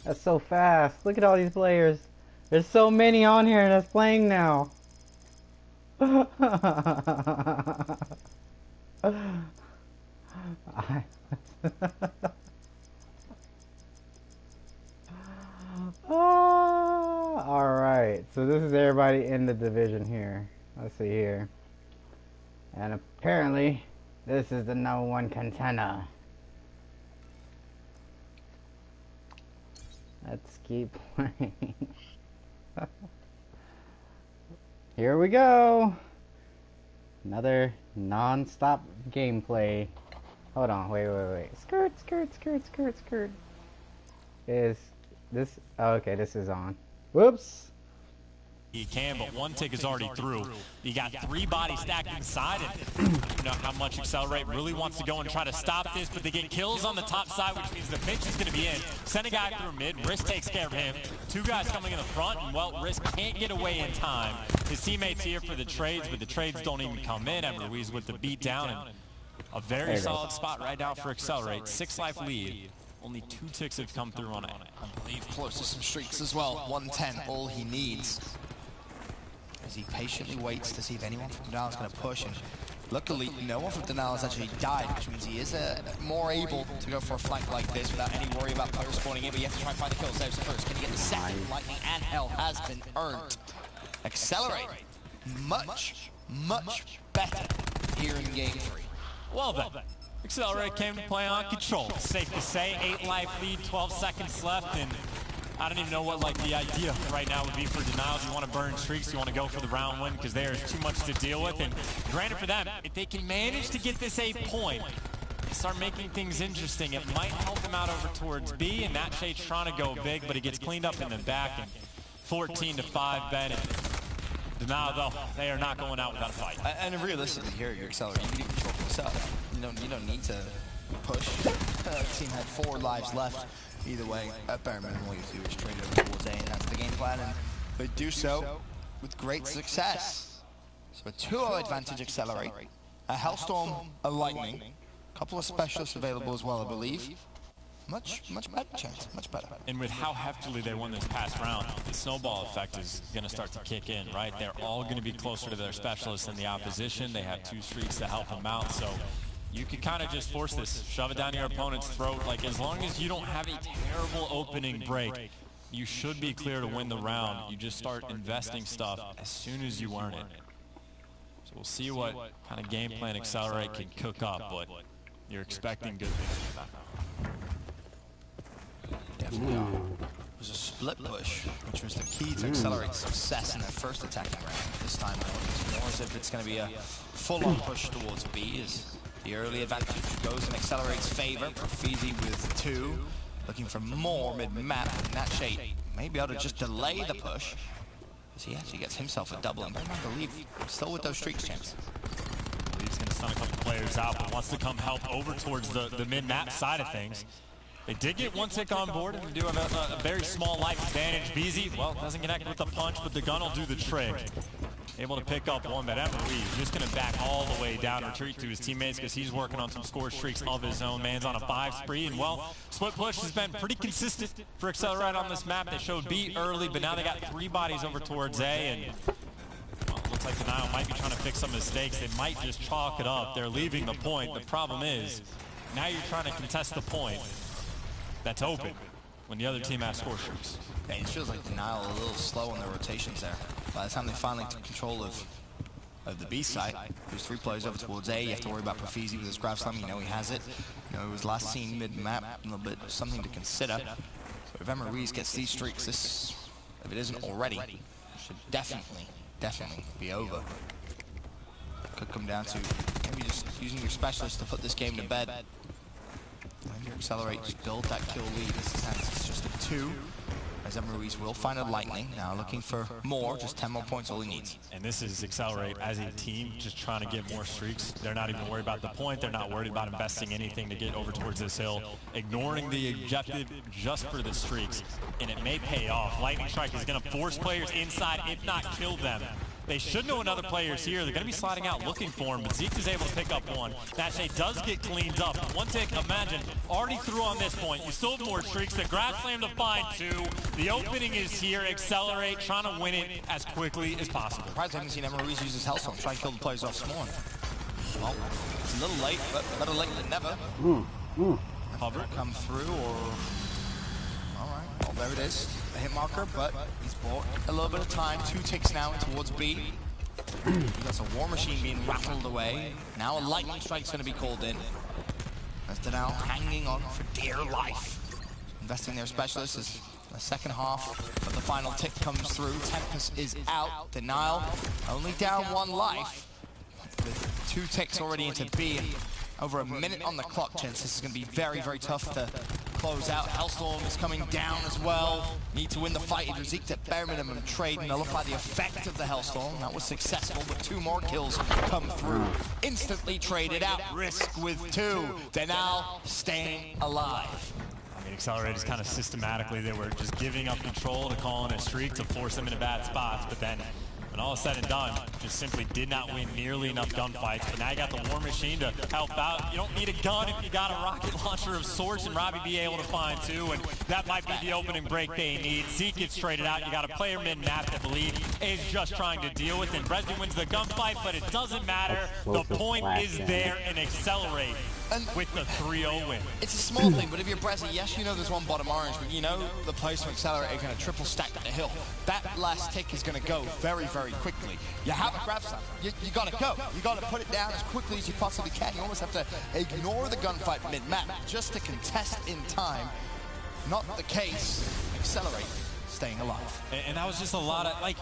That's so fast. Look at all these players. There's so many on here that's playing now. Alright, so this is everybody in the division here. Let's see here. And apparently, this is the #1 contender. Let's keep playing. Here we go. Another non-stop gameplay. Hold on, wait. Skirt. Is this? Oh, okay, this is on. Whoops. He can, but one tick is already through. You got 3 bodies stacked inside, and you know how much Accelerate really wants to go and try to stop this, but they get kills on the top side, which means the pinch is going to be in. Send a guy through mid, Risk takes care of him. 2 guys coming in the front, and well, Risk can't get away in time. His teammates here for the trades, but the trades don't even come in. Ruiz with the beat down, and a very solid spot right now for Accelerate. 6 life lead. Only 2 ticks have come through on it. I believe close to some streaks as well. 110, all he needs. As he patiently waits to see if anyone from Denali is going to push, and luckily no one from Denali has actually died, which means he is more able to go for a flank like this without any worry about players spawning in, but you have to try and find the kills. There's first. Can he get the second? Lightning and Hell has been earned. Accelerate much better here in game 3. Well then, Accelerate came to play on control. Safe to say, 8 life lead, 12 seconds left, and I don't even know what the idea right now would be for Denials. You want to burn streaks, you want to go for the round win because there is too much to deal with. And granted for them, if they can manage to get this 8 point, start making things interesting, it might help them out over towards B. And that Shade's trying to go big, but he gets cleaned up in the back. And 14-5 Bennett. Denial though, they are not going out without a fight. And realistically here, you're Accelerating. You can control yourself. You don't need to push. The team had 4 lives left. Either way, at bare minimum, all you do is trade over towards A, and that's the game plan, and they do so with great success. So a 2-0 advantage Accelerate, a Hellstorm, a Lightning, a couple of specialists available as well, I believe. Much better chance, much better. And with how heftily they won this past round, the snowball effect is going to start to kick in, right? They're all going to be closer to their specialists than the opposition. They have 2 streaks to help them out, so you can kind of just force this, shove it down your opponent's throat. As long as you don't have a terrible opening break, you should be clear to win the round. You just start investing stuff as soon as you earn it. So we'll see what kind of game plan Accelerate can cook up, but you're expecting good things from that. Definitely are. It was a split push, which was the key to Accelerate success in their first attacking round. This time, it's more as if it's going to be a full-on push towards B. The early advantage goes in Accelerate's favor. Profizi with 2, looking for more mid-map, and that Shade may be able to just delay the push, as he actually gets himself a double, and I believe still with those streaks, James. He's going to stun a couple players out, but wants to come help over towards the mid-map side of things. They did get 1 tick on board, and they do have a very small life advantage. BZ, well, doesn't connect with the punch, but the gun will do the trick. Able to pick up one, but Ruiz just going to back all the way down, retreat to his teammates because he's working on some score streaks of his own. Man's on a 5 spree, and well, split push has been pretty consistent for Accelerate on this map. They showed B early, but now they got 3 bodies over towards A, and well, it looks like Denial might be trying to fix some mistakes. They might just chalk it up. They're leaving the point. The problem is, now you're trying to contest the point that's open when the other team has score streaks. Yeah, it feels like Denial a little slow on their rotations there. By the time they finally took control of the B site, there's 3 players over towards A. You have to worry about Profizi with his grab slam. You know he has it. He was last seen mid-map, a little bit something to consider. So if Ruiz gets these streaks, this, if it isn't already, should definitely be over. Could come down to maybe just using your specialist to put this game to bed. And your Accelerate, just build that kill lead. This time it's just a 2. As Ruiz will find a Lightning, now looking for more, just 10 more points, all he needs. And this is Accelerate as a team, just trying to get more streaks. They're not even worried about the point, they're not worried about investing anything to get over towards this hill, ignoring the objective just for the streaks, and it may pay off. Lightning Strike is going to force players inside, if not kill them. They should know another player's here. They're going to be sliding out looking for him, but Zeke is able to pick up one. Natche does get cleaned up. One tick, imagine, already through on this point. You still have more streaks. The grab slam to find two. The opening is here. Accelerate, trying to win it as quickly as possible. Surprised I haven't seen Emery's use his Hellstorm, try and kill the players off spawn. Well, it's a little late, but better late than never. Hover. Come through, or... Alright, well, there it is. A hit marker, but he's bought a little bit of time. 2 ticks now towards B. That's a War Machine being rattled away. Now a lightning strike's going to be called in. As Denial hanging on for dear life. Investing their specialists as the second half of the final tick comes through. Tempest is out. Denial only down 1 life. With 2 ticks already into B. And over a minute on the clock, gents. This is going to be very, very tough to close out. Hellstorm is coming down as well. Need to win the fight. Either Zeke at bare minimum trade, nullify the effect of the Hellstorm. That was successful, but 2 more kills come through. Instantly traded out. Risk with 2. Denial staying alive. I mean, Accelerators kind of systematically, they were just giving up control to call in a streak to force them into bad spots, but then when all is said and done, just simply did not win nearly enough gunfights. But now you got the War Machine to help out. You don't need a gun if you got a rocket launcher of sorts, and Robbie B able to find 2, and that might be the opening break they need. Zeke gets traded out. You got a player mid-map that believe is just trying to deal with, and Bresden wins the gunfight, but it doesn't matter. The point is there, and Accelerate with the 3-0 win. It's a small thing, but if you're Bresden, yes, you know there's one bottom orange, but you know the players from Accelerate are going to triple stack the hill. That last tick is going to go very, very quickly. You have a grab slam. You got to go. You got to put it down as quickly as you possibly can. You almost have to ignore the gunfight mid-map just to contest in time. Not the case. Accelerate, staying alive. And that was just a lot of, like,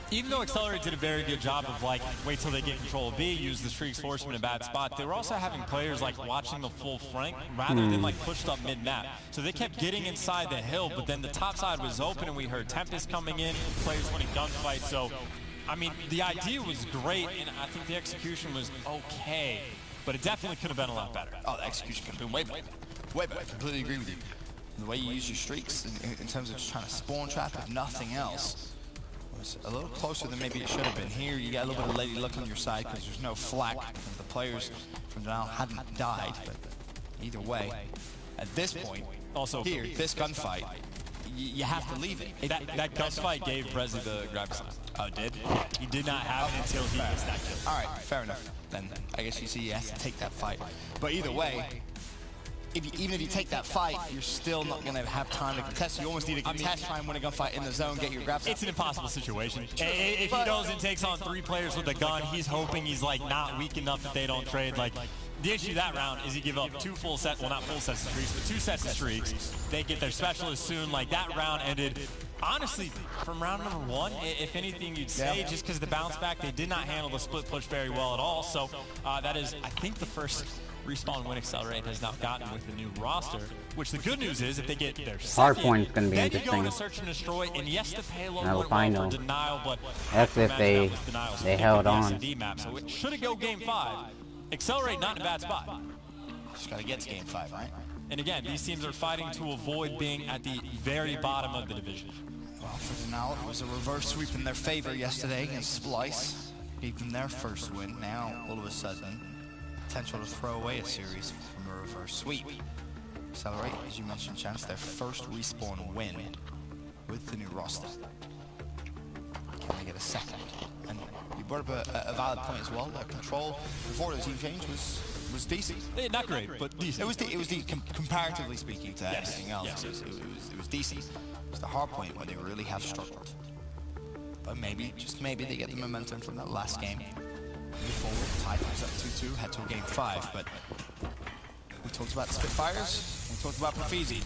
even though Accelerate did a very good job of, like, wait till they get control of B, use the streaks, force them in a bad spot, they were also having players, like, watching the full flank rather than, like, pushed up mid-map. So they kept getting inside the hill, but then the top side was open, and we heard Tempest coming in, players winning gunfights. So, I mean, the idea was great, and I think the execution was okay, but it definitely could have been a lot better. Oh, the execution could have been way better. Way better. I completely agree with you. The way you use your streaks in terms of just trying to spawn trap, if nothing else, was a little closer than maybe it should have been. Here, you got a little bit of Lady Luck on your side because there's no flak. The players from Denial hadn't died, but either way, at this point, also here, this gunfight, you have to leave it. That gunfight gave Brezzy the grab slam. Oh, did? He did not have it until he missed that kill. All right, fair enough. Then I guess you see he has to take that fight. But either way, even if you take that fight, you're still not going to have time to contest. You almost need to contest, try and win a gunfight in the zone, get your grab. It's an impossible situation. If he goes and takes on 3 players with a gun, he's hoping he's like not weak enough that they don't trade. Like, the issue that round is you give up 2 full sets, well, not full sets of streaks, but 2 sets of streaks. They get their specialist soon. Like, that round ended, honestly, from round number 1, if anything you'd say, just because the bounce back, they did not handle the split push very well at all. So that is, I think, the first Respawn win Accelerate has now gotten with the new roster, which the good news is if they get their second, Hardpoint's going to be then interesting. you go into Search and Destroy, and yes, the payload Now went well final. for Denial, but That's if they held on. S&D map, so it should have go game 5. Accelerate not in a bad spot. Just got to get to game 5, right? And again, these teams are fighting to avoid being at the very bottom of the division. Well, for Denial, it was a reverse sweep in their favor yesterday against Splice. Gave them their first win. Now, all of a sudden, potential to throw away a series from a reverse sweep. Accelerate, as you mentioned, Chance, their first Respawn win with the new roster. Can they get a second? And you brought up a valid point as well. That control before the team change was decent. Not great, but decent. It was comparatively speaking to anything else. Yes. It was decent. It's the hard point where they really have struggled. But maybe, just maybe, they get the momentum from that last game. Move forward, tie comes up 2-2, head to game 5. But we talked about the Spitfires, we talked about Profizi.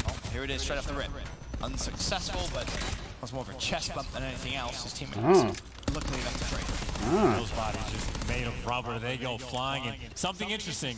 Oh, here it is, straight off the rip. Unsuccessful, but was more of a chest bump than anything else. His teammates luckily enough to trade. Those bodies just made of rubber. They go flying. And something interesting,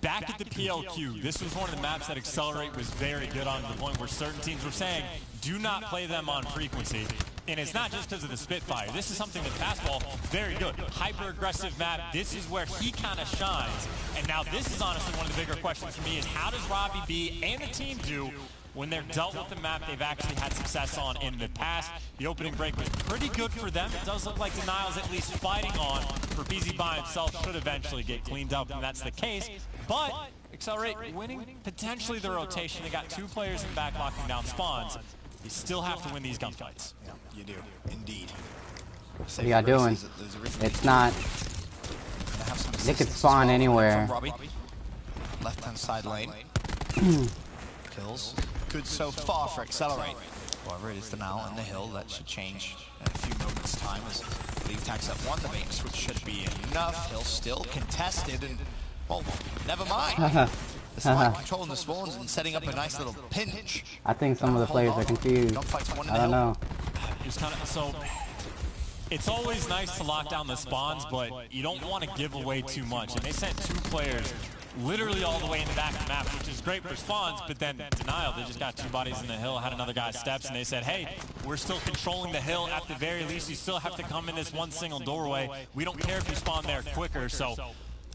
back at the PLQ, this was one of the maps that Accelerate was very good on, to the point where certain teams were saying, do not play them on frequency. And it's not just because of the Spitfire. This is something that Fastball, very good. Hyper-aggressive map. This is where he kind of shines. And now this is honestly one of the bigger questions for me is how does Robbie B and the team do when they're dealt with the map they've actually had success on in the past. The opening break was pretty good for them. It does look like Denial's at least fighting on. Profeezy by himself should eventually get cleaned up, and that's the case. But Accelerate winning potentially the rotation. They got 2 players in back locking down spawns. You still have to win these gunfights. Yeah, you do, indeed. What are y'all doing? It's not. They could spawn anywhere. Left-hand side lane. Kills. Good so far for Accelerate. However, it is Denial in the hill. That should change in a few moments' time as Leave tags up 1. The bait switch should be enough. Hill still contested and, well, never mind. The Smite controlling the spawns and setting up a nice little pinch. I think some of the players are confused. I don't know. It's kind of so. It's always nice to lock down the spawns, but you don't want to give away too much. And they sent 2 players literally all the way in the back of the map, which is great for spawns, but then Denial, they just got 2 bodies in the hill, had another guy steps, and they said, hey, we're still controlling the hill. At the very least, you still have to come in this one single doorway. We don't care if you spawn there quicker. So,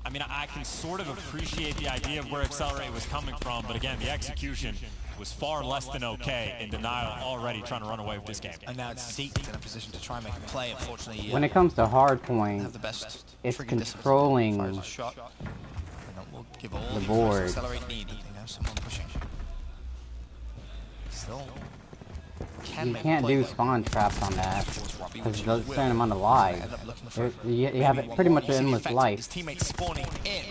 I mean, I can sort of appreciate the idea of where Accelerate was coming from, but again, the execution was far less than okay, and Denial already trying to run away with this game. And now it's Zeke in a position to try and make a play. Unfortunately, when it comes to hardpoint, have the best it's controlling the shot. We'll give all the board. Accelerate need. You know, someone pushing. Still you can't do spawn traps on that because it does a certain amount of lives. You have it pretty much an endless life. His teammates spawning in.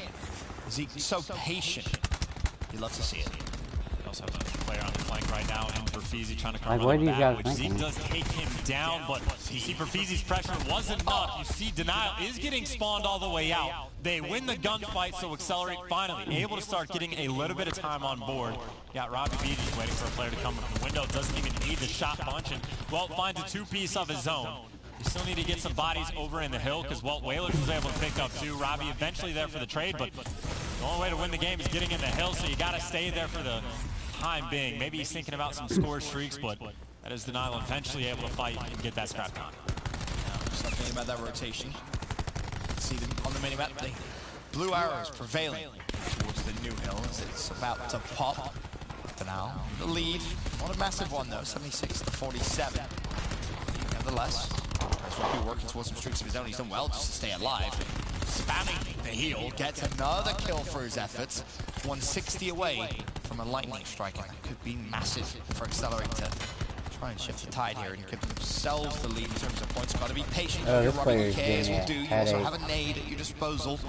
Zeke so patient. You love to see it. Also have a player on the flank right now, and Profeezy trying to come what are you guys which Zeke does take him down, but you see Profeezy's pressure wasn't enough. You see Denial is getting spawned all the way out. They win the gunfight, so Accelerate finally able to start getting a little bit of time on board. Yeah, Robbie B just waiting for a player to come from the window, doesn't even need the shot punch, and Welt finds a 2-piece of his own. You still need to get some bodies over in the hill, because Welt Whalers was able to pick up 2. Robbie eventually there for the trade, but the only way to win the game is getting in the hill, so you got to stay there for the time being. Maybe he's thinking about some score streaks, but that is Denial eventually able to fight and get that scrap down. Something about that rotation. See them on the minimap. The blue arrows prevailing towards the new hill as it's about to pop. Denial, the lead. Not a massive one though, 76-47. Nevertheless, as Robbie working towards some streaks of his own, he's done well just to stay alive. Spamming the heal, gets another kill for his efforts. 160 away from a lightning strike, and that could be massive for Accelerate to try and shift the tide here and give themselves the lead in terms of points. Got to be patient. Oh, this player is cares getting will do. You also have a nade at your disposal.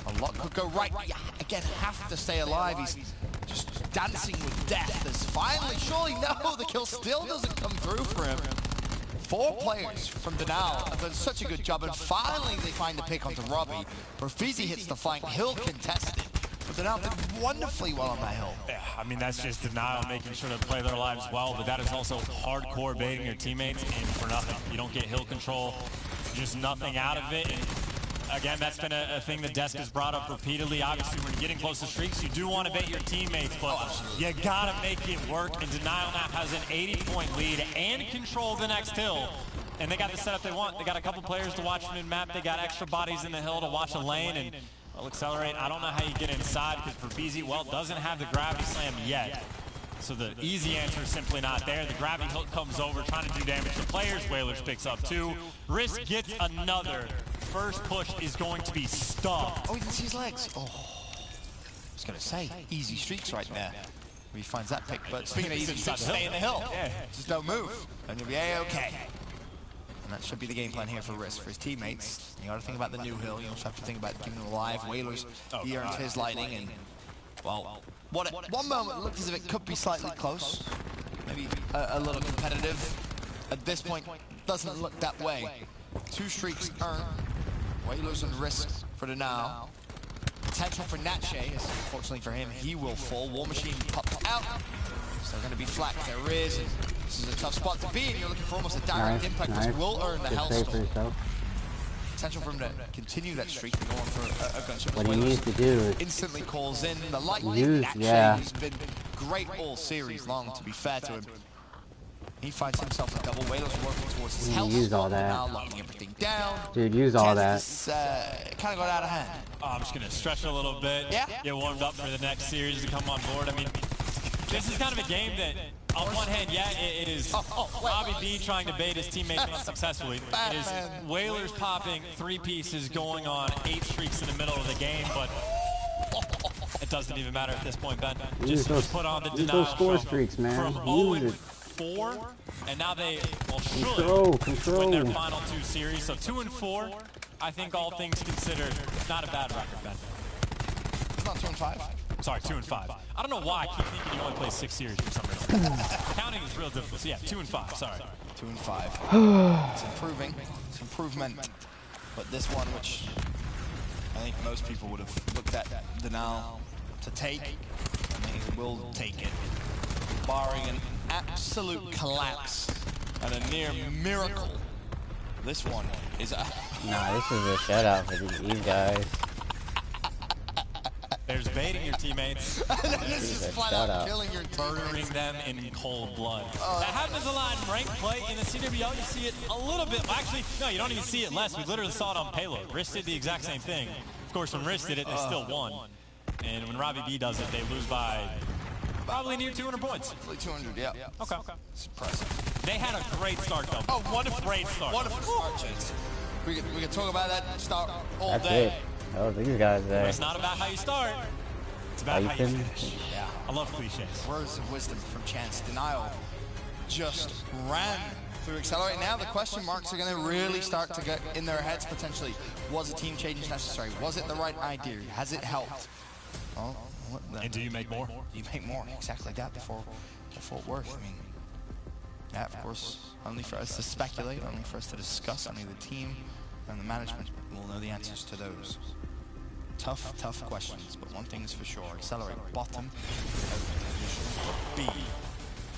A lot could go right. You again have to stay alive. He's just dancing with death. There's finally, surely no, the kill still doesn't come through for him. 4 players from Denial have done such a good job, and finally they find the pick onto Robbie. Profeezy hits the flank, Hill contested, but Denial did wonderfully well on that hill. Yeah, I mean, that's just Denial making sure to play their lives well, but that is also hardcore baiting your teammates in for nothing. You don't get hill control, just nothing out of it. And again, that's been a thing the desk has brought up repeatedly. Obviously, when you're getting close to streaks, you do want to bait your teammates, but you gotta make it work. And Denial now has an 80-point lead and control the next hill. And they got the setup they want. They got a couple players to watch mid-map. They got extra bodies in the hill to watch a lane. And well, Accelerate, I don't know how you get inside because Profeezy, well, doesn't have the gravity slam yet. So the easy answer is simply not there. The gravity hook comes over, trying to do damage to players. Whalers picks up 2. Risk gets another. First push is going to be stuffed. Oh, he didn't see his legs. Oh, I was going to say, easy streaks right there. He finds that pick, but speaking of easy streaks, stay in the hill. Yeah. Just don't move, and you'll be A-okay. And that should be the game plan here for Risk, for his teammates. You got to think about the new hill. You also have to think about keeping them alive. Whalers, he earned his lightning, and, well, one moment it looked as if it could be slightly close. Maybe a little competitive. At this point, doesn't look that way. 2 streaks earned. Whalers and Risk for the now. Potential for Natche, as unfortunately for him, he will fall. War Machine pops out. So they're going to be flat. There is. And this is a tough spot to be, and you're looking for almost a direct impact. This will earn the Hellstorm. Potential for him to continue that streak and go on for a gunship. What he needs to do is instantly calls in the lightning. He's been great all series long, to be fair to him. He finds himself a double. Whalers working towards his health. Use all that. Now locking everything down. Dude, use all that. Kind of got out of hand. I'm just going to stretch a little bit. Yeah. Get warmed up for the next series to come on board. I mean, This is kind of a game that, on one hand, yeah, it is Robbie B trying to bait his teammates unsuccessfully. It is Whalers popping 3 pieces, going on 8 streaks in the middle of the game, but it doesn't even matter at this point, Ben. Just put on the denial those score streaks, man. from Use 0-4, and now they should control. win their final 2 series. So 2-4, I think all things considered, not a bad record, Ben. It's not 2-5. Sorry, 2-5. I don't know why I keep thinking you only play 6 series for some reason. Counting is real difficult. So yeah, 2-5. Sorry. 2-5. It's improving. It's improvement. But this one, which I think most people would have looked at Denal to take, and they will take it, barring an absolute collapse and a near miracle. This one is a... Nah, this is a shutout for these guys. There's baiting your teammates. This is flat out killing your murdering them in cold blood. That happens a lot in ranked play. In the CWL, you see it a little bit. Actually, no, you don't even see it less. We literally saw it on Payload. Risk did the exact same thing. Of course, when Risk did it, they still won. And when Robbie B does it, they lose by probably near 200 points. Like 200, yeah. Okay. It's impressive. They had a great start, though. Oh, wonderful. Great start. Wonderful start, Chase. We can talk about that start all That's day. it. Oh, these guys there. But it's not about how you start. It's about how you finish. Yeah. I love cliches. Words of wisdom from Chance. Denial just ran through Accelerate. Now the question marks are going to really start to get in their heads potentially. Was a team change necessary? Was it the right idea? Has it helped? Well, and do you make more? You make more, exactly that, before Fort Worth. I mean, yeah, of course, only for us to speculate, only for us to discuss. Only the team and the management will know the answers to those. Tough questions, but one thing is for sure. Accelerate bottom of Division B.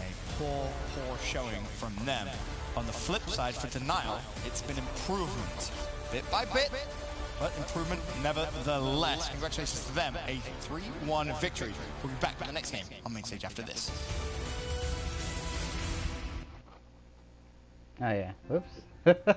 A poor showing from them. On the flip side, for Denial, it's been improvement. Bit by bit, but improvement nevertheless. Congratulations to them. A 3-1 victory. We'll be back with the next game on Main Stage after this. Oh yeah. Oops.